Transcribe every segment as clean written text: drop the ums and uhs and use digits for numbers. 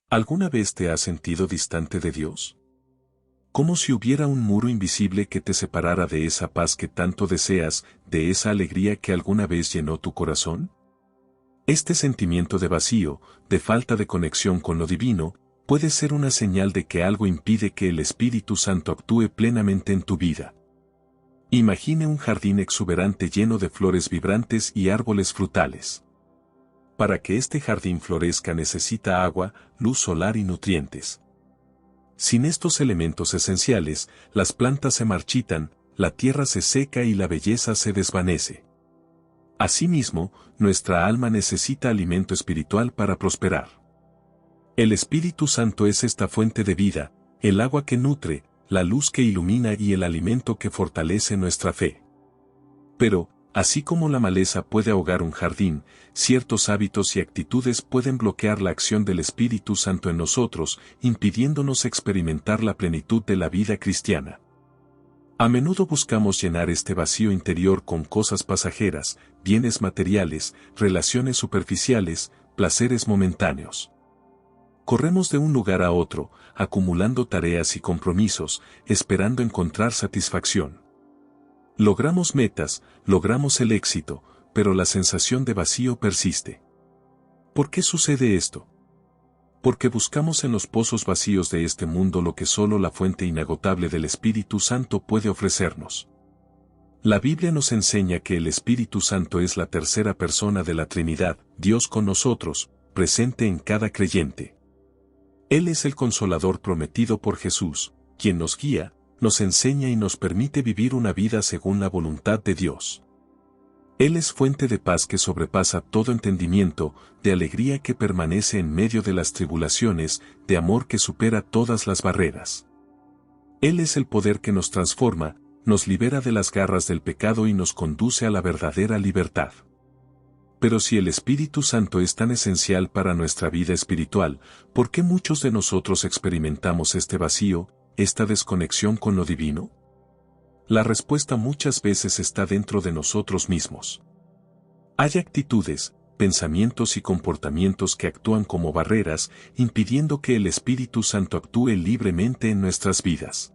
¿Alguna vez te has sentido distante de Dios? Como si hubiera un muro invisible que te separara de esa paz que tanto deseas, de esa alegría que alguna vez llenó tu corazón. Este sentimiento de vacío, de falta de conexión con lo divino, puede ser una señal de que algo impide que el Espíritu Santo actúe plenamente en tu vida. Imagine un jardín exuberante lleno de flores vibrantes y árboles frutales. Para que este jardín florezca necesita agua, luz solar y nutrientes. Sin estos elementos esenciales, las plantas se marchitan, la tierra se seca y la belleza se desvanece. Asimismo, nuestra alma necesita alimento espiritual para prosperar. El Espíritu Santo es esta fuente de vida, el agua que nutre, la luz que ilumina y el alimento que fortalece nuestra fe. Pero, así como la maleza puede ahogar un jardín, ciertos hábitos y actitudes pueden bloquear la acción del Espíritu Santo en nosotros, impidiéndonos experimentar la plenitud de la vida cristiana. A menudo buscamos llenar este vacío interior con cosas pasajeras, bienes materiales, relaciones superficiales, placeres momentáneos. Corremos de un lugar a otro, acumulando tareas y compromisos, esperando encontrar satisfacción. Logramos metas, logramos el éxito, pero la sensación de vacío persiste. ¿Por qué sucede esto? Porque buscamos en los pozos vacíos de este mundo lo que solo la fuente inagotable del Espíritu Santo puede ofrecernos. La Biblia nos enseña que el Espíritu Santo es la tercera persona de la Trinidad, Dios con nosotros, presente en cada creyente. Él es el Consolador prometido por Jesús, quien nos guía, nos enseña y nos permite vivir una vida según la voluntad de Dios. Él es fuente de paz que sobrepasa todo entendimiento, de alegría que permanece en medio de las tribulaciones, de amor que supera todas las barreras. Él es el poder que nos transforma, nos libera de las garras del pecado y nos conduce a la verdadera libertad. Pero si el Espíritu Santo es tan esencial para nuestra vida espiritual, ¿por qué muchos de nosotros experimentamos este vacío, esta desconexión con lo divino? La respuesta muchas veces está dentro de nosotros mismos. Hay actitudes, pensamientos y comportamientos que actúan como barreras, impidiendo que el Espíritu Santo actúe libremente en nuestras vidas.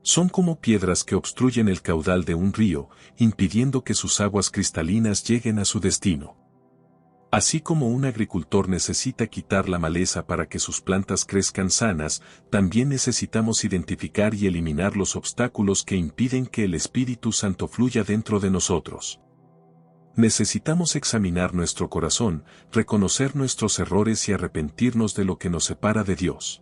Son como piedras que obstruyen el caudal de un río, impidiendo que sus aguas cristalinas lleguen a su destino. Así como un agricultor necesita quitar la maleza para que sus plantas crezcan sanas, también necesitamos identificar y eliminar los obstáculos que impiden que el Espíritu Santo fluya dentro de nosotros. Necesitamos examinar nuestro corazón, reconocer nuestros errores y arrepentirnos de lo que nos separa de Dios.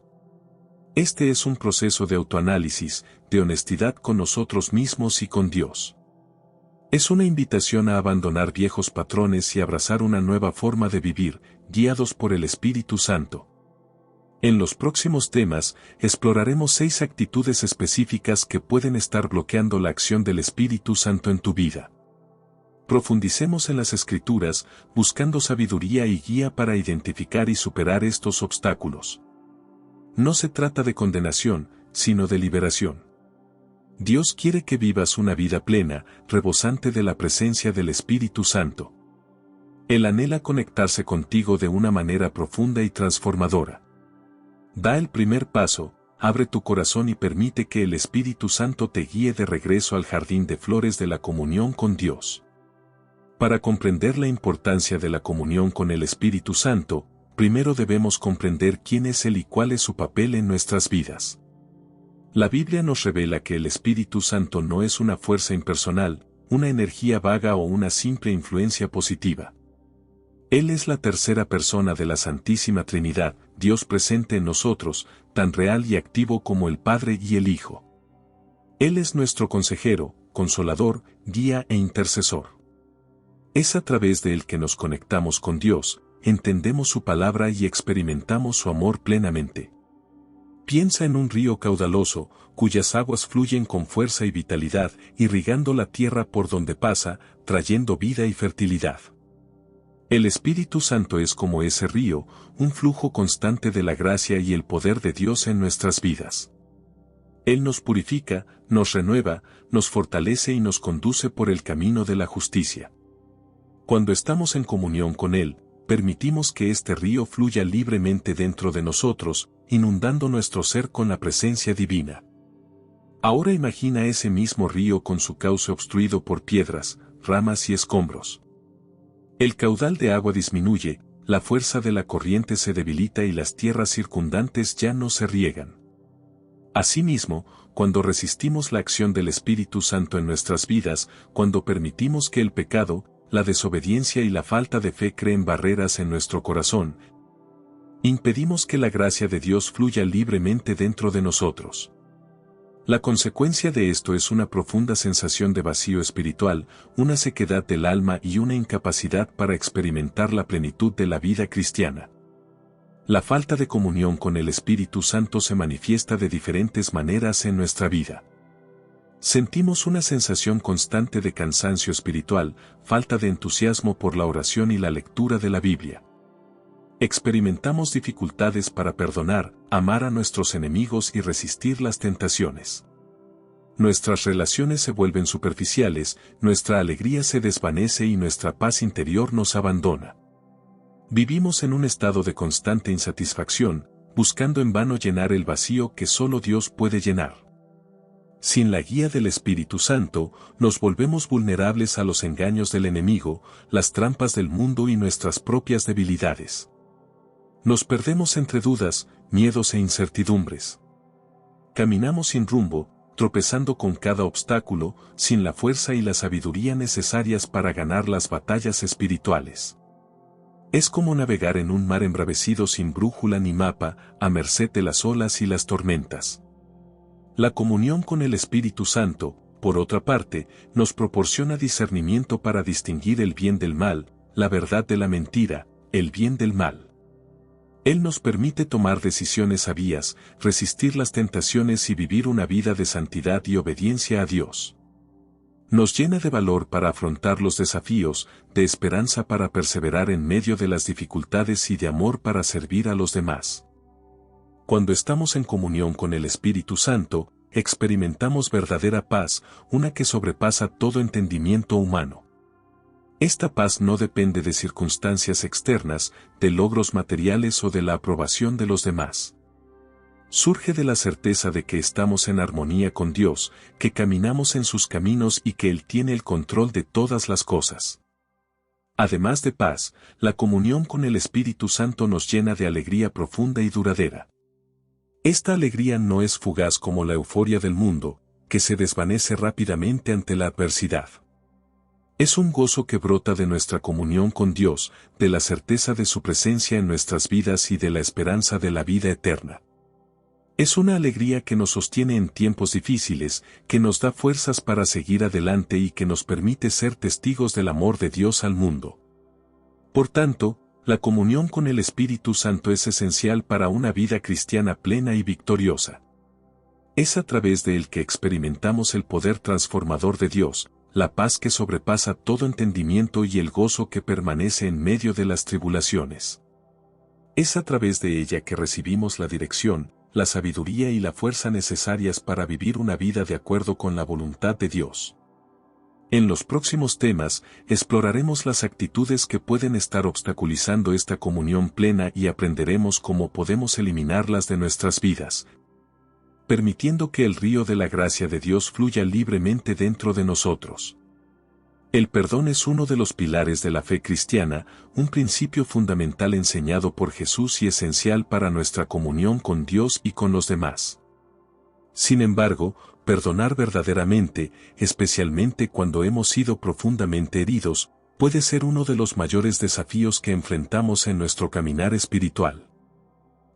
Este es un proceso de autoanálisis, de honestidad con nosotros mismos y con Dios. Es una invitación a abandonar viejos patrones y abrazar una nueva forma de vivir, guiados por el Espíritu Santo. En los próximos temas, exploraremos 6 actitudes específicas que pueden estar bloqueando la acción del Espíritu Santo en tu vida. Profundicemos en las Escrituras, buscando sabiduría y guía para identificar y superar estos obstáculos. No se trata de condenación, sino de liberación. Dios quiere que vivas una vida plena, rebosante de la presencia del Espíritu Santo. Él anhela conectarse contigo de una manera profunda y transformadora. Da el primer paso, abre tu corazón y permite que el Espíritu Santo te guíe de regreso al jardín de flores de la comunión con Dios. Para comprender la importancia de la comunión con el Espíritu Santo, primero debemos comprender quién es Él y cuál es su papel en nuestras vidas. La Biblia nos revela que el Espíritu Santo no es una fuerza impersonal, una energía vaga o una simple influencia positiva. Él es la tercera persona de la Santísima Trinidad, Dios presente en nosotros, tan real y activo como el Padre y el Hijo. Él es nuestro consejero, consolador, guía e intercesor. Es a través de Él que nos conectamos con Dios, entendemos su palabra y experimentamos su amor plenamente. Piensa en un río caudaloso, cuyas aguas fluyen con fuerza y vitalidad, irrigando la tierra por donde pasa, trayendo vida y fertilidad. El Espíritu Santo es como ese río, un flujo constante de la gracia y el poder de Dios en nuestras vidas. Él nos purifica, nos renueva, nos fortalece y nos conduce por el camino de la justicia. Cuando estamos en comunión con Él, permitimos que este río fluya libremente dentro de nosotros, inundando nuestro ser con la presencia divina. Ahora imagina ese mismo río con su cauce obstruido por piedras, ramas y escombros. El caudal de agua disminuye, la fuerza de la corriente se debilita y las tierras circundantes ya no se riegan. Asimismo, cuando resistimos la acción del Espíritu Santo en nuestras vidas, cuando permitimos que el pecado, la desobediencia y la falta de fe creen barreras en nuestro corazón, impedimos que la gracia de Dios fluya libremente dentro de nosotros. La consecuencia de esto es una profunda sensación de vacío espiritual, una sequedad del alma y una incapacidad para experimentar la plenitud de la vida cristiana. La falta de comunión con el Espíritu Santo se manifiesta de diferentes maneras en nuestra vida. Sentimos una sensación constante de cansancio espiritual, falta de entusiasmo por la oración y la lectura de la Biblia. Experimentamos dificultades para perdonar, amar a nuestros enemigos y resistir las tentaciones. Nuestras relaciones se vuelven superficiales, nuestra alegría se desvanece y nuestra paz interior nos abandona. Vivimos en un estado de constante insatisfacción, buscando en vano llenar el vacío que solo Dios puede llenar. Sin la guía del Espíritu Santo, nos volvemos vulnerables a los engaños del enemigo, las trampas del mundo y nuestras propias debilidades. Nos perdemos entre dudas, miedos e incertidumbres. Caminamos sin rumbo, tropezando con cada obstáculo, sin la fuerza y la sabiduría necesarias para ganar las batallas espirituales. Es como navegar en un mar embravecido sin brújula ni mapa, a merced de las olas y las tormentas. La comunión con el Espíritu Santo, por otra parte, nos proporciona discernimiento para distinguir el bien del mal, la verdad de la mentira, el bien del mal. Él nos permite tomar decisiones sabias, resistir las tentaciones y vivir una vida de santidad y obediencia a Dios. Nos llena de valor para afrontar los desafíos, de esperanza para perseverar en medio de las dificultades y de amor para servir a los demás. Cuando estamos en comunión con el Espíritu Santo, experimentamos verdadera paz, una que sobrepasa todo entendimiento humano. Esta paz no depende de circunstancias externas, de logros materiales o de la aprobación de los demás. Surge de la certeza de que estamos en armonía con Dios, que caminamos en sus caminos y que Él tiene el control de todas las cosas. Además de paz, la comunión con el Espíritu Santo nos llena de alegría profunda y duradera. Esta alegría no es fugaz como la euforia del mundo, que se desvanece rápidamente ante la adversidad. Es un gozo que brota de nuestra comunión con Dios, de la certeza de su presencia en nuestras vidas y de la esperanza de la vida eterna. Es una alegría que nos sostiene en tiempos difíciles, que nos da fuerzas para seguir adelante y que nos permite ser testigos del amor de Dios al mundo. Por tanto, la comunión con el Espíritu Santo es esencial para una vida cristiana plena y victoriosa. Es a través de él que experimentamos el poder transformador de Dios, la paz que sobrepasa todo entendimiento y el gozo que permanece en medio de las tribulaciones. Es a través de ella que recibimos la dirección, la sabiduría y la fuerza necesarias para vivir una vida de acuerdo con la voluntad de Dios. En los próximos temas, exploraremos las actitudes que pueden estar obstaculizando esta comunión plena y aprenderemos cómo podemos eliminarlas de nuestras vidas, permitiendo que el río de la gracia de Dios fluya libremente dentro de nosotros. El perdón es uno de los pilares de la fe cristiana, un principio fundamental enseñado por Jesús y esencial para nuestra comunión con Dios y con los demás. Sin embargo, perdonar verdaderamente, especialmente cuando hemos sido profundamente heridos, puede ser uno de los mayores desafíos que enfrentamos en nuestro caminar espiritual.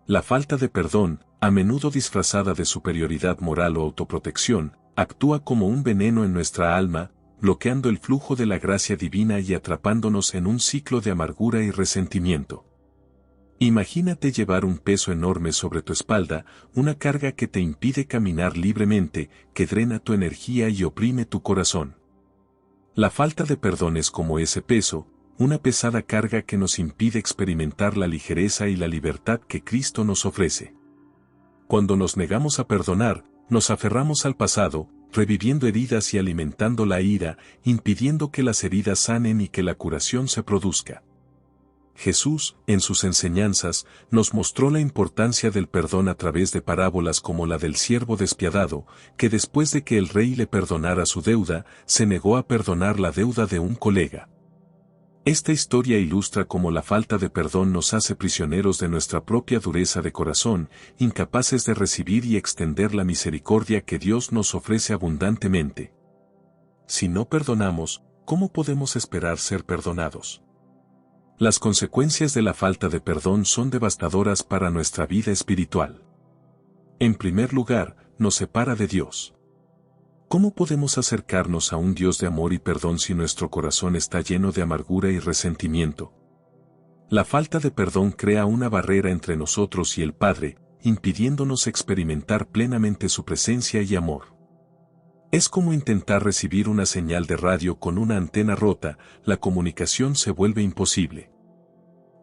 La falta de perdón, a menudo disfrazada de superioridad moral o autoprotección, actúa como un veneno en nuestra alma, bloqueando el flujo de la gracia divina y atrapándonos en un ciclo de amargura y resentimiento. Imagínate llevar un peso enorme sobre tu espalda, una carga que te impide caminar libremente, que drena tu energía y oprime tu corazón. La falta de perdón es como ese peso, una pesada carga que nos impide experimentar la ligereza y la libertad que Cristo nos ofrece. Cuando nos negamos a perdonar, nos aferramos al pasado, reviviendo heridas y alimentando la ira, impidiendo que las heridas sanen y que la curación se produzca. Jesús, en sus enseñanzas, nos mostró la importancia del perdón a través de parábolas como la del siervo despiadado, que después de que el rey le perdonara su deuda, se negó a perdonar la deuda de un colega. Esta historia ilustra cómo la falta de perdón nos hace prisioneros de nuestra propia dureza de corazón, incapaces de recibir y extender la misericordia que Dios nos ofrece abundantemente. Si no perdonamos, ¿cómo podemos esperar ser perdonados? Las consecuencias de la falta de perdón son devastadoras para nuestra vida espiritual. En primer lugar, nos separa de Dios. ¿Cómo podemos acercarnos a un Dios de amor y perdón si nuestro corazón está lleno de amargura y resentimiento? La falta de perdón crea una barrera entre nosotros y el Padre, impidiéndonos experimentar plenamente su presencia y amor. Es como intentar recibir una señal de radio con una antena rota, la comunicación se vuelve imposible.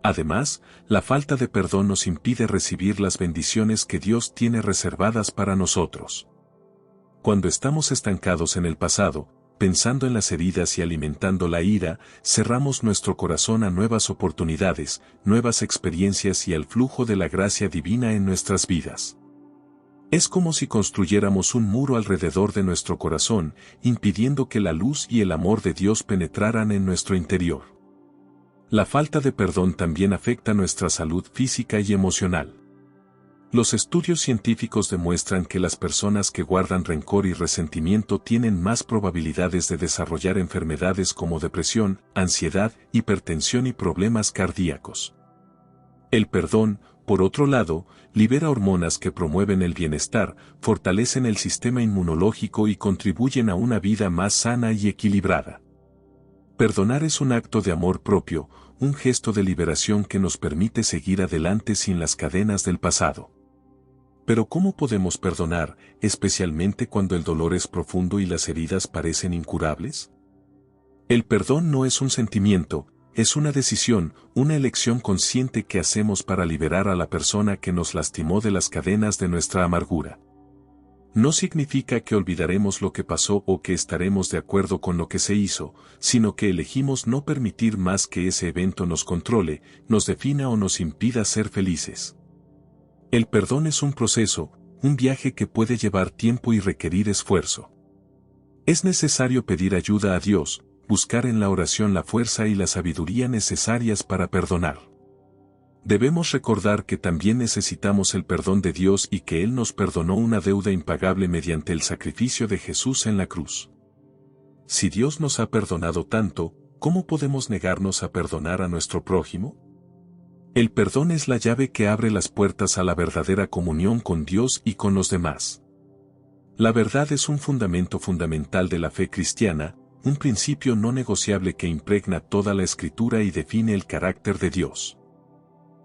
Además, la falta de perdón nos impide recibir las bendiciones que Dios tiene reservadas para nosotros. Cuando estamos estancados en el pasado, pensando en las heridas y alimentando la ira, cerramos nuestro corazón a nuevas oportunidades, nuevas experiencias y al flujo de la gracia divina en nuestras vidas. Es como si construyéramos un muro alrededor de nuestro corazón, impidiendo que la luz y el amor de Dios penetraran en nuestro interior. La falta de perdón también afecta nuestra salud física y emocional. Los estudios científicos demuestran que las personas que guardan rencor y resentimiento tienen más probabilidades de desarrollar enfermedades como depresión, ansiedad, hipertensión y problemas cardíacos. El perdón, por otro lado, libera hormonas que promueven el bienestar, fortalecen el sistema inmunológico y contribuyen a una vida más sana y equilibrada. Perdonar es un acto de amor propio, un gesto de liberación que nos permite seguir adelante sin las cadenas del pasado. Pero ¿cómo podemos perdonar, especialmente cuando el dolor es profundo y las heridas parecen incurables? El perdón no es un sentimiento, es una decisión, una elección consciente que hacemos para liberar a la persona que nos lastimó de las cadenas de nuestra amargura. No significa que olvidaremos lo que pasó o que estaremos de acuerdo con lo que se hizo, sino que elegimos no permitir más que ese evento nos controle, nos defina o nos impida ser felices. El perdón es un proceso, un viaje que puede llevar tiempo y requerir esfuerzo. Es necesario pedir ayuda a Dios, buscar en la oración la fuerza y la sabiduría necesarias para perdonar. Debemos recordar que también necesitamos el perdón de Dios y que Él nos perdonó una deuda impagable mediante el sacrificio de Jesús en la cruz. Si Dios nos ha perdonado tanto, ¿cómo podemos negarnos a perdonar a nuestro prójimo? El perdón es la llave que abre las puertas a la verdadera comunión con Dios y con los demás. La verdad es un fundamento fundamental de la fe cristiana, un principio no negociable que impregna toda la Escritura y define el carácter de Dios.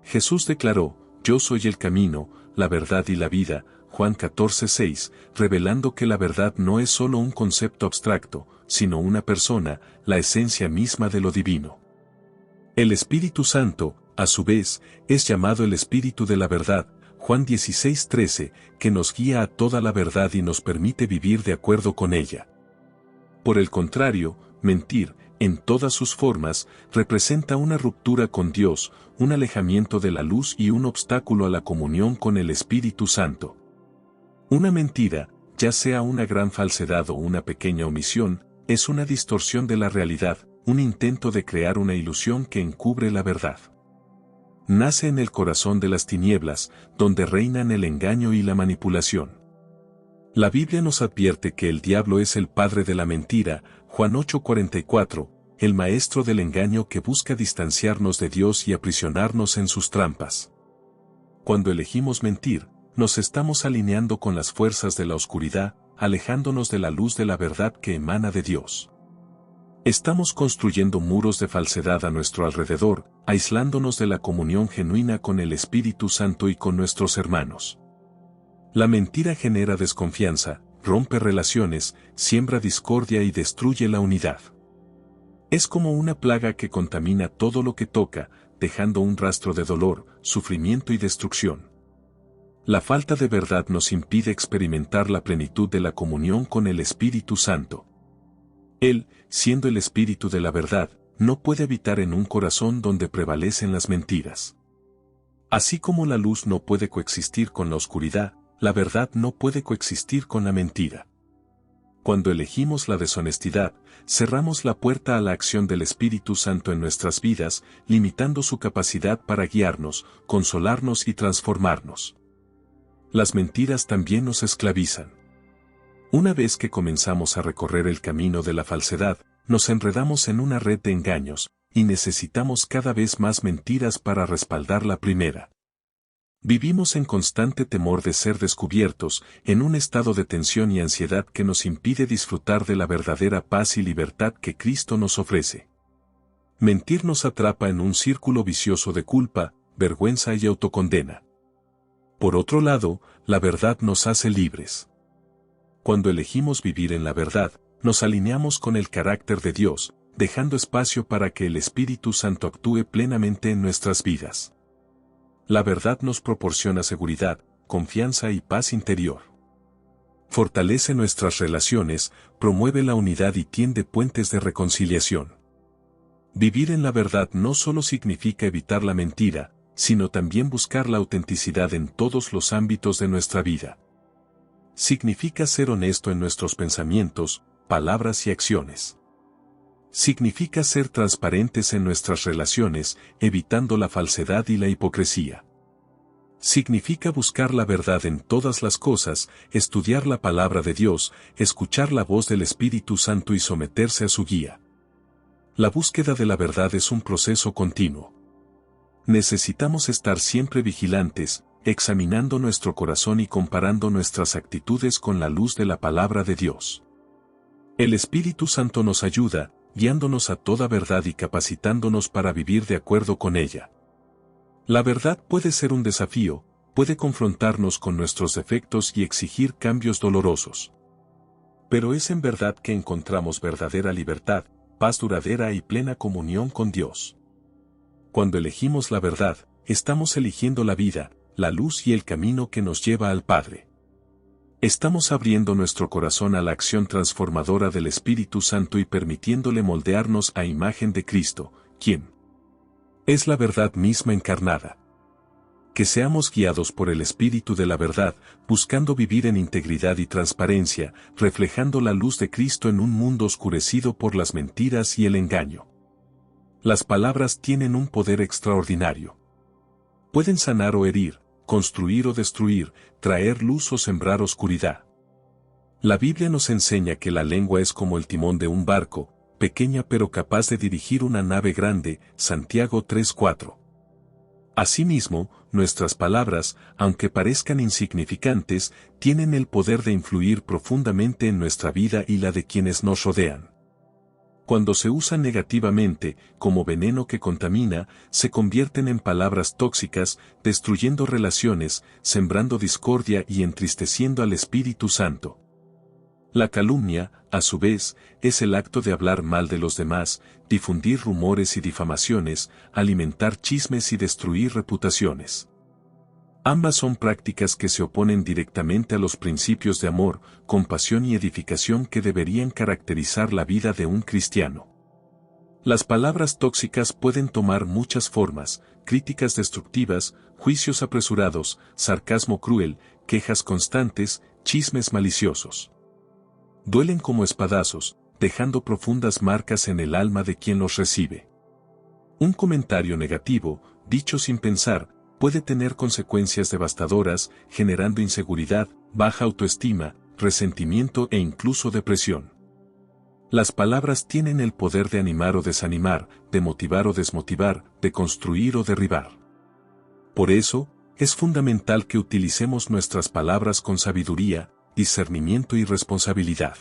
Jesús declaró, «Yo soy el camino, la verdad y la vida», Juan 14:6, revelando que la verdad no es solo un concepto abstracto, sino una persona, la esencia misma de lo divino. El Espíritu Santo, a su vez, es llamado el Espíritu de la verdad, Juan 16:13, que nos guía a toda la verdad y nos permite vivir de acuerdo con ella. Por el contrario, mentir, en todas sus formas, representa una ruptura con Dios, un alejamiento de la luz y un obstáculo a la comunión con el Espíritu Santo. Una mentira, ya sea una gran falsedad o una pequeña omisión, es una distorsión de la realidad, un intento de crear una ilusión que encubre la verdad. Nace en el corazón de las tinieblas, donde reinan el engaño y la manipulación. La Biblia nos advierte que el diablo es el padre de la mentira, Juan 8:44, el maestro del engaño que busca distanciarnos de Dios y aprisionarnos en sus trampas. Cuando elegimos mentir, nos estamos alineando con las fuerzas de la oscuridad, alejándonos de la luz de la verdad que emana de Dios. Estamos construyendo muros de falsedad a nuestro alrededor, aislándonos de la comunión genuina con el Espíritu Santo y con nuestros hermanos. La mentira genera desconfianza, rompe relaciones, siembra discordia y destruye la unidad. Es como una plaga que contamina todo lo que toca, dejando un rastro de dolor, sufrimiento y destrucción. La falta de verdad nos impide experimentar la plenitud de la comunión con el Espíritu Santo. Él, siendo el Espíritu de la verdad, no puede habitar en un corazón donde prevalecen las mentiras. Así como la luz no puede coexistir con la oscuridad, la verdad no puede coexistir con la mentira. Cuando elegimos la deshonestidad, cerramos la puerta a la acción del Espíritu Santo en nuestras vidas, limitando su capacidad para guiarnos, consolarnos y transformarnos. Las mentiras también nos esclavizan. Una vez que comenzamos a recorrer el camino de la falsedad, nos enredamos en una red de engaños, y necesitamos cada vez más mentiras para respaldar la primera. Vivimos en constante temor de ser descubiertos, en un estado de tensión y ansiedad que nos impide disfrutar de la verdadera paz y libertad que Cristo nos ofrece. Mentir nos atrapa en un círculo vicioso de culpa, vergüenza y autocondena. Por otro lado, la verdad nos hace libres. Cuando elegimos vivir en la verdad, nos alineamos con el carácter de Dios, dejando espacio para que el Espíritu Santo actúe plenamente en nuestras vidas. La verdad nos proporciona seguridad, confianza y paz interior. Fortalece nuestras relaciones, promueve la unidad y tiende puentes de reconciliación. Vivir en la verdad no solo significa evitar la mentira, sino también buscar la autenticidad en todos los ámbitos de nuestra vida. Significa ser honesto en nuestros pensamientos, palabras y acciones. Significa ser transparentes en nuestras relaciones, evitando la falsedad y la hipocresía. Significa buscar la verdad en todas las cosas, estudiar la palabra de Dios, escuchar la voz del Espíritu Santo y someterse a su guía. La búsqueda de la verdad es un proceso continuo. Necesitamos estar siempre vigilantes, examinando nuestro corazón y comparando nuestras actitudes con la luz de la palabra de Dios. El Espíritu Santo nos ayuda, guiándonos a toda verdad y capacitándonos para vivir de acuerdo con ella. La verdad puede ser un desafío, puede confrontarnos con nuestros defectos y exigir cambios dolorosos. Pero es en verdad que encontramos verdadera libertad, paz duradera y plena comunión con Dios. Cuando elegimos la verdad, estamos eligiendo la vida, la luz y el camino que nos lleva al Padre. Estamos abriendo nuestro corazón a la acción transformadora del Espíritu Santo y permitiéndole moldearnos a imagen de Cristo, quien es la verdad misma encarnada. Que seamos guiados por el Espíritu de la verdad, buscando vivir en integridad y transparencia, reflejando la luz de Cristo en un mundo oscurecido por las mentiras y el engaño. Las palabras tienen un poder extraordinario. Pueden sanar o herir, construir o destruir, traer luz o sembrar oscuridad. La Biblia nos enseña que la lengua es como el timón de un barco, pequeña pero capaz de dirigir una nave grande, Santiago 3:4. Asimismo, nuestras palabras, aunque parezcan insignificantes, tienen el poder de influir profundamente en nuestra vida y la de quienes nos rodean. Cuando se usan negativamente, como veneno que contamina, se convierten en palabras tóxicas, destruyendo relaciones, sembrando discordia y entristeciendo al Espíritu Santo. La calumnia, a su vez, es el acto de hablar mal de los demás, difundir rumores y difamaciones, alimentar chismes y destruir reputaciones. Ambas son prácticas que se oponen directamente a los principios de amor, compasión y edificación que deberían caracterizar la vida de un cristiano. Las palabras tóxicas pueden tomar muchas formas: críticas destructivas, juicios apresurados, sarcasmo cruel, quejas constantes, chismes maliciosos. Duelen como espadazos, dejando profundas marcas en el alma de quien los recibe. Un comentario negativo, dicho sin pensar, puede tener consecuencias devastadoras, generando inseguridad, baja autoestima, resentimiento e incluso depresión. Las palabras tienen el poder de animar o desanimar, de motivar o desmotivar, de construir o derribar. Por eso, es fundamental que utilicemos nuestras palabras con sabiduría, discernimiento y responsabilidad.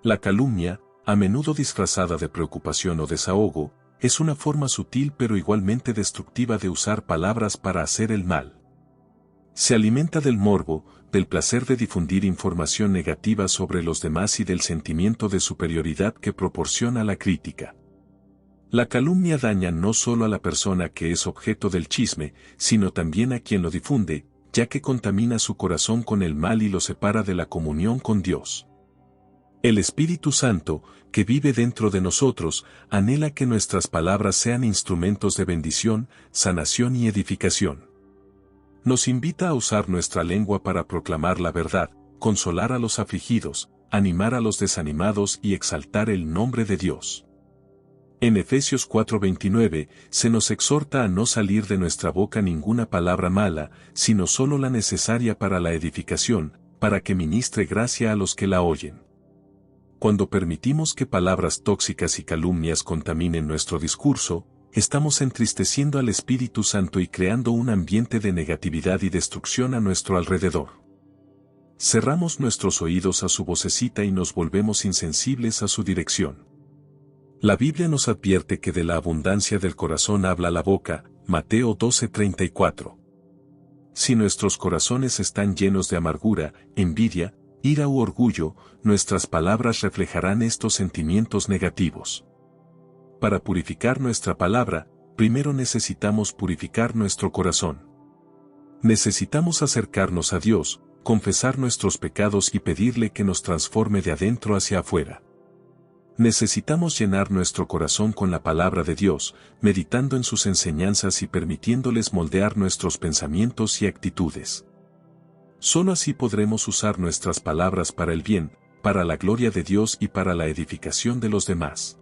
La calumnia, a menudo disfrazada de preocupación o desahogo, es una forma sutil pero igualmente destructiva de usar palabras para hacer el mal. Se alimenta del morbo, del placer de difundir información negativa sobre los demás y del sentimiento de superioridad que proporciona la crítica. La calumnia daña no solo a la persona que es objeto del chisme, sino también a quien lo difunde, ya que contamina su corazón con el mal y lo separa de la comunión con Dios. El Espíritu Santo, que vive dentro de nosotros, anhela que nuestras palabras sean instrumentos de bendición, sanación y edificación. Nos invita a usar nuestra lengua para proclamar la verdad, consolar a los afligidos, animar a los desanimados y exaltar el nombre de Dios. En Efesios 4:29, se nos exhorta a no salir de nuestra boca ninguna palabra mala, sino solo la necesaria para la edificación, para que ministre gracia a los que la oyen. Cuando permitimos que palabras tóxicas y calumnias contaminen nuestro discurso, estamos entristeciendo al Espíritu Santo y creando un ambiente de negatividad y destrucción a nuestro alrededor. Cerramos nuestros oídos a su vocecita y nos volvemos insensibles a su dirección. La Biblia nos advierte que de la abundancia del corazón habla la boca, Mateo 12:34. Si nuestros corazones están llenos de amargura, envidia, ira u orgullo, nuestras palabras reflejarán estos sentimientos negativos. Para purificar nuestra palabra, primero necesitamos purificar nuestro corazón. Necesitamos acercarnos a Dios, confesar nuestros pecados y pedirle que nos transforme de adentro hacia afuera. Necesitamos llenar nuestro corazón con la palabra de Dios, meditando en sus enseñanzas y permitiéndoles moldear nuestros pensamientos y actitudes. Solo así podremos usar nuestras palabras para el bien, para la gloria de Dios y para la edificación de los demás.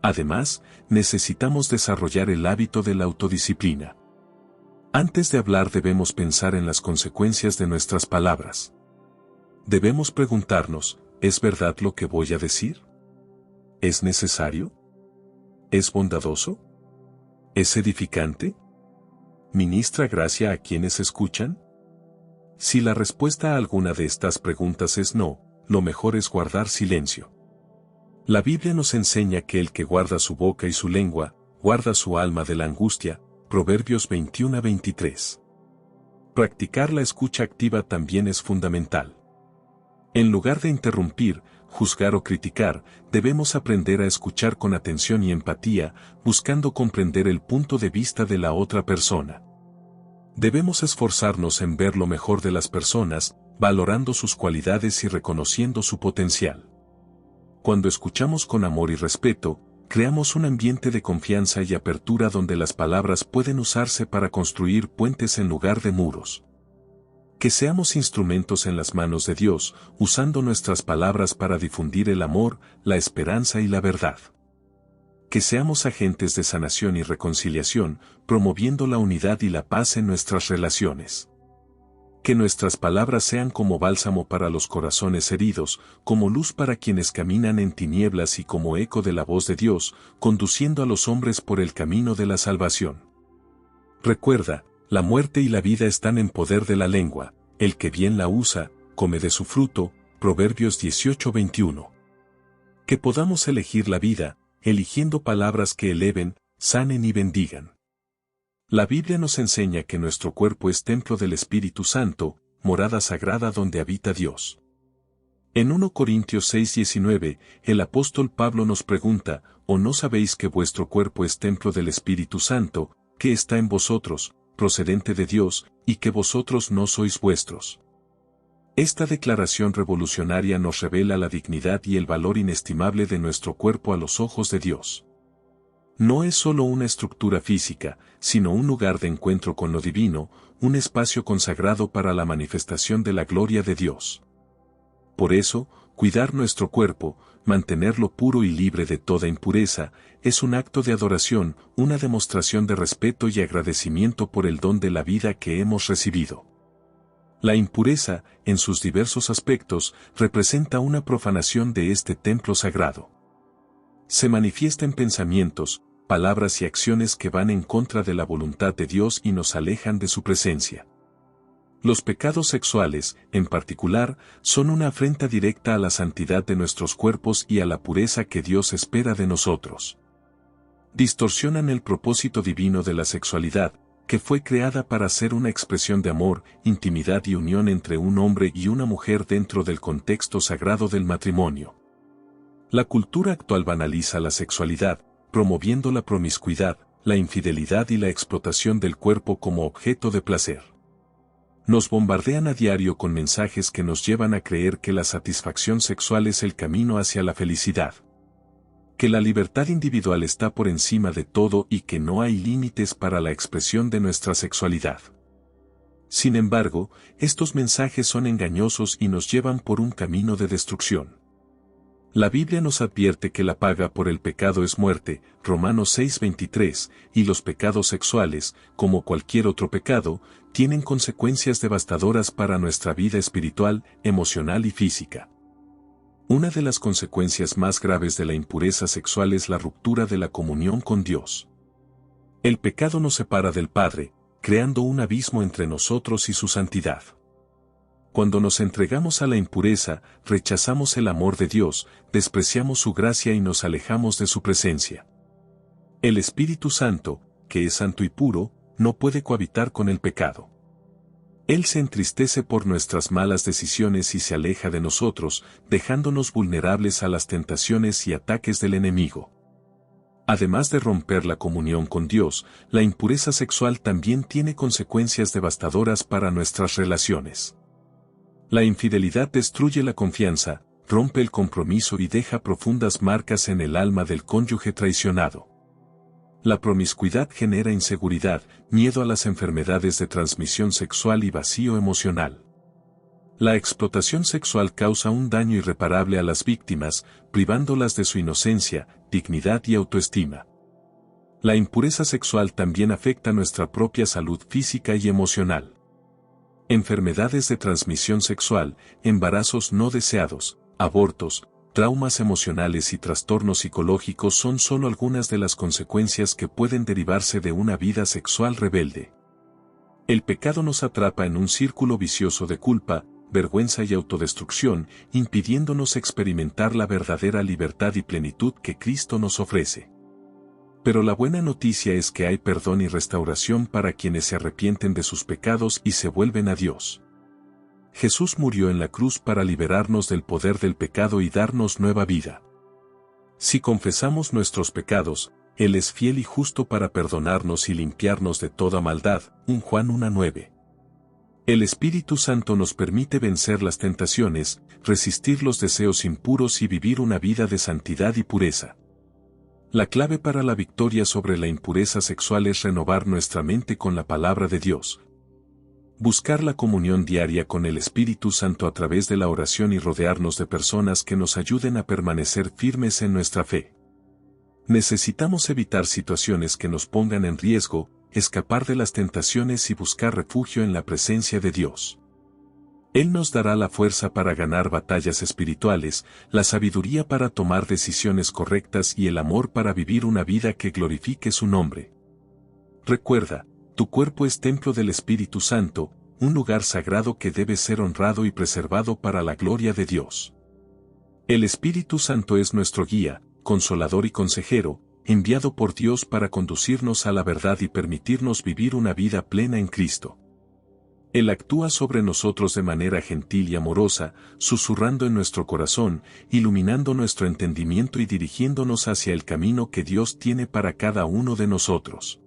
Además, necesitamos desarrollar el hábito de la autodisciplina. Antes de hablar debemos pensar en las consecuencias de nuestras palabras. Debemos preguntarnos, ¿es verdad lo que voy a decir? ¿Es necesario? ¿Es bondadoso? ¿Es edificante? ¿Ministra gracia a quienes escuchan? Si la respuesta a alguna de estas preguntas es no, lo mejor es guardar silencio. La Biblia nos enseña que el que guarda su boca y su lengua, guarda su alma de la angustia, Proverbios 21:23. Practicar la escucha activa también es fundamental. En lugar de interrumpir, juzgar o criticar, debemos aprender a escuchar con atención y empatía, buscando comprender el punto de vista de la otra persona. Debemos esforzarnos en ver lo mejor de las personas, valorando sus cualidades y reconociendo su potencial. Cuando escuchamos con amor y respeto, creamos un ambiente de confianza y apertura donde las palabras pueden usarse para construir puentes en lugar de muros. Que seamos instrumentos en las manos de Dios, usando nuestras palabras para difundir el amor, la esperanza y la verdad. Que seamos agentes de sanación y reconciliación, promoviendo la unidad y la paz en nuestras relaciones. Que nuestras palabras sean como bálsamo para los corazones heridos, como luz para quienes caminan en tinieblas y como eco de la voz de Dios, conduciendo a los hombres por el camino de la salvación. Recuerda, la muerte y la vida están en poder de la lengua, el que bien la usa, come de su fruto, Proverbios 18:21. Que podamos elegir la vida, eligiendo palabras que eleven, sanen y bendigan. La Biblia nos enseña que nuestro cuerpo es templo del Espíritu Santo, morada sagrada donde habita Dios. En 1 Corintios 6:19, el apóstol Pablo nos pregunta, ¿o no sabéis que vuestro cuerpo es templo del Espíritu Santo, que está en vosotros, procedente de Dios, y que vosotros no sois vuestros? Esta declaración revolucionaria nos revela la dignidad y el valor inestimable de nuestro cuerpo a los ojos de Dios. No es solo una estructura física, sino un lugar de encuentro con lo divino, un espacio consagrado para la manifestación de la gloria de Dios. Por eso, cuidar nuestro cuerpo, mantenerlo puro y libre de toda impureza, es un acto de adoración, una demostración de respeto y agradecimiento por el don de la vida que hemos recibido. La impureza, en sus diversos aspectos, representa una profanación de este templo sagrado. Se manifiesta en pensamientos, palabras y acciones que van en contra de la voluntad de Dios y nos alejan de su presencia. Los pecados sexuales, en particular, son una afrenta directa a la santidad de nuestros cuerpos y a la pureza que Dios espera de nosotros. Distorsionan el propósito divino de la sexualidad, que fue creada para ser una expresión de amor, intimidad y unión entre un hombre y una mujer dentro del contexto sagrado del matrimonio. La cultura actual banaliza la sexualidad, promoviendo la promiscuidad, la infidelidad y la explotación del cuerpo como objeto de placer. Nos bombardean a diario con mensajes que nos llevan a creer que la satisfacción sexual es el camino hacia la felicidad. Que la libertad individual está por encima de todo y que no hay límites para la expresión de nuestra sexualidad. Sin embargo, estos mensajes son engañosos y nos llevan por un camino de destrucción. La Biblia nos advierte que la paga por el pecado es muerte, Romanos 6:23, y los pecados sexuales, como cualquier otro pecado, tienen consecuencias devastadoras para nuestra vida espiritual, emocional y física. Una de las consecuencias más graves de la impureza sexual es la ruptura de la comunión con Dios. El pecado nos separa del Padre, creando un abismo entre nosotros y su santidad. Cuando nos entregamos a la impureza, rechazamos el amor de Dios, despreciamos su gracia y nos alejamos de su presencia. El Espíritu Santo, que es santo y puro, no puede cohabitar con el pecado. Él se entristece por nuestras malas decisiones y se aleja de nosotros, dejándonos vulnerables a las tentaciones y ataques del enemigo. Además de romper la comunión con Dios, la impureza sexual también tiene consecuencias devastadoras para nuestras relaciones. La infidelidad destruye la confianza, rompe el compromiso y deja profundas marcas en el alma del cónyuge traicionado. La promiscuidad genera inseguridad, miedo a las enfermedades de transmisión sexual y vacío emocional. La explotación sexual causa un daño irreparable a las víctimas, privándolas de su inocencia, dignidad y autoestima. La impureza sexual también afecta nuestra propia salud física y emocional. Enfermedades de transmisión sexual, embarazos no deseados, abortos, traumas emocionales y trastornos psicológicos son solo algunas de las consecuencias que pueden derivarse de una vida sexual rebelde. El pecado nos atrapa en un círculo vicioso de culpa, vergüenza y autodestrucción, impidiéndonos experimentar la verdadera libertad y plenitud que Cristo nos ofrece. Pero la buena noticia es que hay perdón y restauración para quienes se arrepienten de sus pecados y se vuelven a Dios. Jesús murió en la cruz para liberarnos del poder del pecado y darnos nueva vida. Si confesamos nuestros pecados, Él es fiel y justo para perdonarnos y limpiarnos de toda maldad. 1 Juan 1:9. El Espíritu Santo nos permite vencer las tentaciones, resistir los deseos impuros y vivir una vida de santidad y pureza. La clave para la victoria sobre la impureza sexual es renovar nuestra mente con la palabra de Dios. Buscar la comunión diaria con el Espíritu Santo a través de la oración y rodearnos de personas que nos ayuden a permanecer firmes en nuestra fe. Necesitamos evitar situaciones que nos pongan en riesgo, escapar de las tentaciones y buscar refugio en la presencia de Dios. Él nos dará la fuerza para ganar batallas espirituales, la sabiduría para tomar decisiones correctas y el amor para vivir una vida que glorifique su nombre. Recuerda, tu cuerpo es templo del Espíritu Santo, un lugar sagrado que debe ser honrado y preservado para la gloria de Dios. El Espíritu Santo es nuestro guía, consolador y consejero, enviado por Dios para conducirnos a la verdad y permitirnos vivir una vida plena en Cristo. Él actúa sobre nosotros de manera gentil y amorosa, susurrando en nuestro corazón, iluminando nuestro entendimiento y dirigiéndonos hacia el camino que Dios tiene para cada uno de nosotros.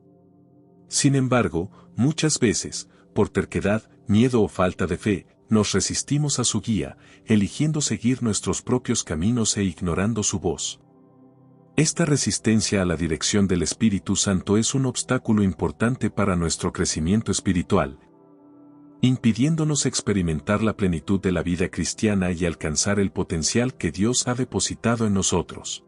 Sin embargo, muchas veces, por terquedad, miedo o falta de fe, nos resistimos a su guía, eligiendo seguir nuestros propios caminos e ignorando su voz. Esta resistencia a la dirección del Espíritu Santo es un obstáculo importante para nuestro crecimiento espiritual, impidiéndonos experimentar la plenitud de la vida cristiana y alcanzar el potencial que Dios ha depositado en nosotros.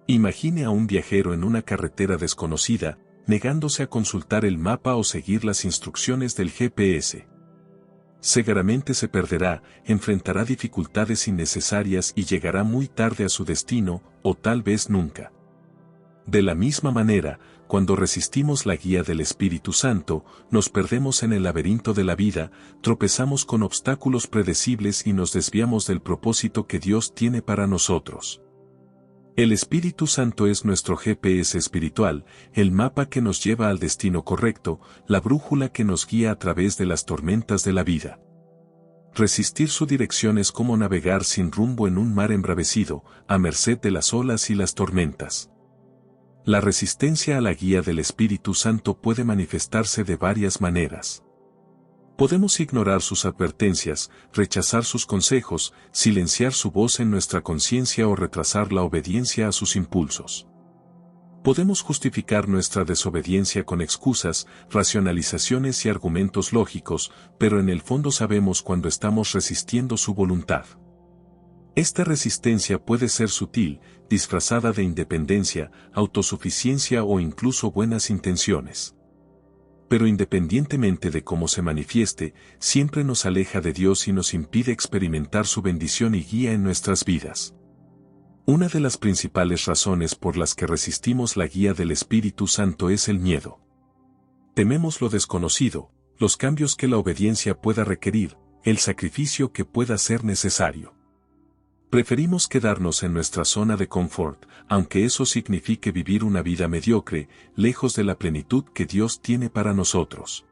Imagine a un viajero en una carretera desconocida, negándose a consultar el mapa o seguir las instrucciones del GPS. Seguramente se perderá, enfrentará dificultades innecesarias y llegará muy tarde a su destino, o tal vez nunca. De la misma manera, cuando resistimos la guía del Espíritu Santo, nos perdemos en el laberinto de la vida, tropezamos con obstáculos predecibles y nos desviamos del propósito que Dios tiene para nosotros. El Espíritu Santo es nuestro GPS espiritual, el mapa que nos lleva al destino correcto, la brújula que nos guía a través de las tormentas de la vida. Resistir su dirección es como navegar sin rumbo en un mar embravecido, a merced de las olas y las tormentas. La resistencia a la guía del Espíritu Santo puede manifestarse de varias maneras. Podemos ignorar sus advertencias, rechazar sus consejos, silenciar su voz en nuestra conciencia o retrasar la obediencia a sus impulsos. Podemos justificar nuestra desobediencia con excusas, racionalizaciones y argumentos lógicos, pero en el fondo sabemos cuando estamos resistiendo su voluntad. Esta resistencia puede ser sutil, disfrazada de independencia, autosuficiencia o incluso buenas intenciones. Pero independientemente de cómo se manifieste, siempre nos aleja de Dios y nos impide experimentar su bendición y guía en nuestras vidas. Una de las principales razones por las que resistimos la guía del Espíritu Santo es el miedo. Tememos lo desconocido, los cambios que la obediencia pueda requerir, el sacrificio que pueda ser necesario. Preferimos quedarnos en nuestra zona de confort, aunque eso signifique vivir una vida mediocre, lejos de la plenitud que Dios tiene para nosotros.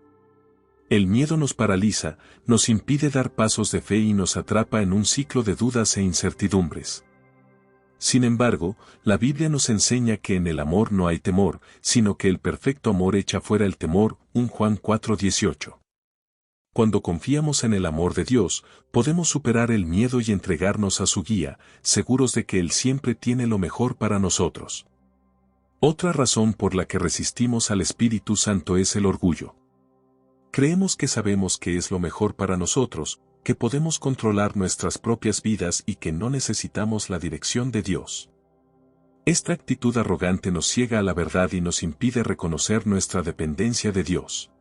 El miedo nos paraliza, nos impide dar pasos de fe y nos atrapa en un ciclo de dudas e incertidumbres. Sin embargo, la Biblia nos enseña que en el amor no hay temor, sino que el perfecto amor echa fuera el temor, 1 Juan 4:18. Cuando confiamos en el amor de Dios, podemos superar el miedo y entregarnos a su guía, seguros de que Él siempre tiene lo mejor para nosotros. Otra razón por la que resistimos al Espíritu Santo es el orgullo. Creemos que sabemos qué es lo mejor para nosotros, que podemos controlar nuestras propias vidas y que no necesitamos la dirección de Dios. Esta actitud arrogante nos ciega a la verdad y nos impide reconocer nuestra dependencia de Dios.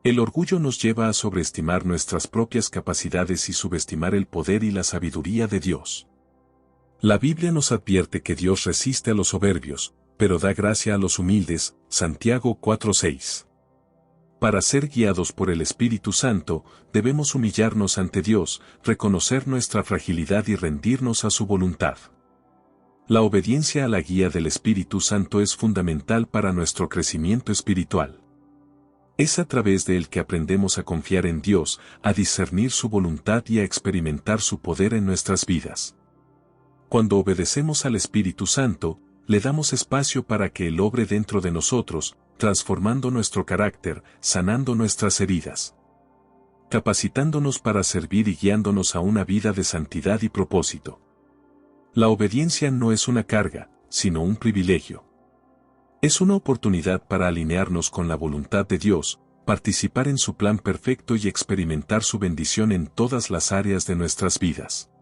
El orgullo nos lleva a sobreestimar nuestras propias capacidades y subestimar el poder y la sabiduría de Dios. La Biblia nos advierte que Dios resiste a los soberbios, pero da gracia a los humildes, Santiago 4:6. Para ser guiados por el Espíritu Santo, debemos humillarnos ante Dios, reconocer nuestra fragilidad y rendirnos a su voluntad. La obediencia a la guía del Espíritu Santo es fundamental para nuestro crecimiento espiritual. Es a través de él que aprendemos a confiar en Dios, a discernir su voluntad y a experimentar su poder en nuestras vidas. Cuando obedecemos al Espíritu Santo, le damos espacio para que Él obre dentro de nosotros, transformando nuestro carácter, sanando nuestras heridas, capacitándonos para servir y guiándonos a una vida de santidad y propósito. La obediencia no es una carga, sino un privilegio. Es una oportunidad para alinearnos con la voluntad de Dios, participar en su plan perfecto y experimentar su bendición en todas las áreas de nuestras vidas.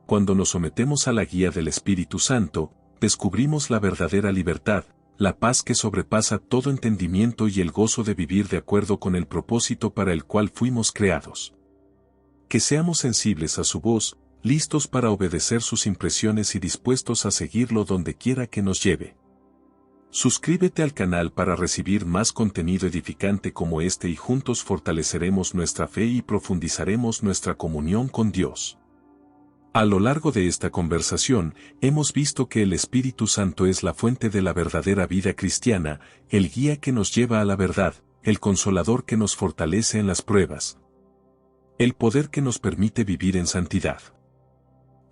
Cuando nos sometemos a la guía del Espíritu Santo, descubrimos la verdadera libertad, la paz que sobrepasa todo entendimiento y el gozo de vivir de acuerdo con el propósito para el cual fuimos creados. Que seamos sensibles a su voz, listos para obedecer sus impresiones y dispuestos a seguirlo donde quiera que nos lleve. Suscríbete al canal para recibir más contenido edificante como este y juntos fortaleceremos nuestra fe y profundizaremos nuestra comunión con Dios. A lo largo de esta conversación, hemos visto que el Espíritu Santo es la fuente de la verdadera vida cristiana, el guía que nos lleva a la verdad, el consolador que nos fortalece en las pruebas, el poder que nos permite vivir en santidad.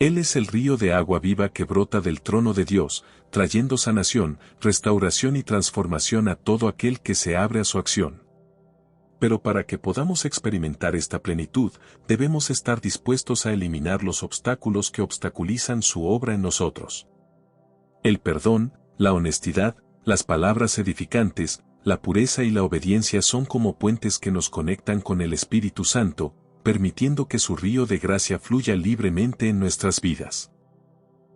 Él es el río de agua viva que brota del trono de Dios, trayendo sanación, restauración y transformación a todo aquel que se abre a su acción. Pero para que podamos experimentar esta plenitud, debemos estar dispuestos a eliminar los obstáculos que obstaculizan su obra en nosotros. El perdón, la honestidad, las palabras edificantes, la pureza y la obediencia son como puentes que nos conectan con el Espíritu Santo, permitiendo que su río de gracia fluya libremente en nuestras vidas.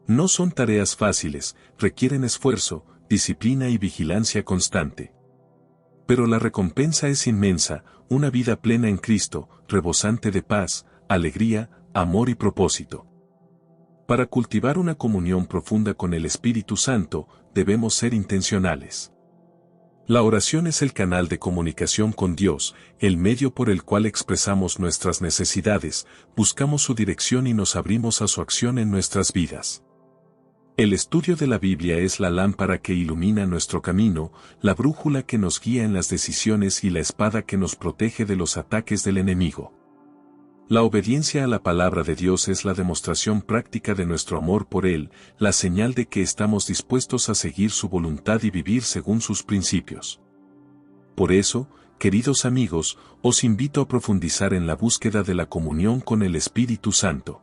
No son tareas fáciles, requieren esfuerzo, disciplina y vigilancia constante. Pero la recompensa es inmensa, una vida plena en Cristo, rebosante de paz, alegría, amor y propósito. Para cultivar una comunión profunda con el Espíritu Santo, debemos ser intencionales. La oración es el canal de comunicación con Dios, el medio por el cual expresamos nuestras necesidades, buscamos su dirección y nos abrimos a su acción en nuestras vidas. El estudio de la Biblia es la lámpara que ilumina nuestro camino, la brújula que nos guía en las decisiones y la espada que nos protege de los ataques del enemigo. La obediencia a la palabra de Dios es la demostración práctica de nuestro amor por Él, la señal de que estamos dispuestos a seguir su voluntad y vivir según sus principios. Por eso, queridos amigos, os invito a profundizar en la búsqueda de la comunión con el Espíritu Santo.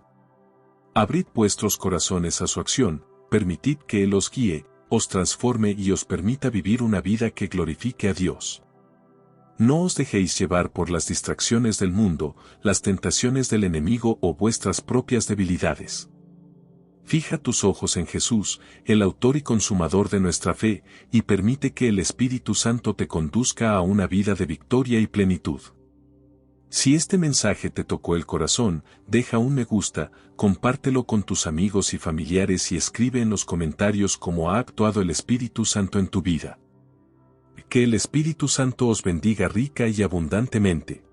Abrid vuestros corazones a su acción, permitid que Él os guíe, os transforme y os permita vivir una vida que glorifique a Dios. No os dejéis llevar por las distracciones del mundo, las tentaciones del enemigo o vuestras propias debilidades. Fija tus ojos en Jesús, el autor y consumador de nuestra fe, y permite que el Espíritu Santo te conduzca a una vida de victoria y plenitud. Si este mensaje te tocó el corazón, deja un me gusta, compártelo con tus amigos y familiares y escribe en los comentarios cómo ha actuado el Espíritu Santo en tu vida. Que el Espíritu Santo os bendiga rica y abundantemente.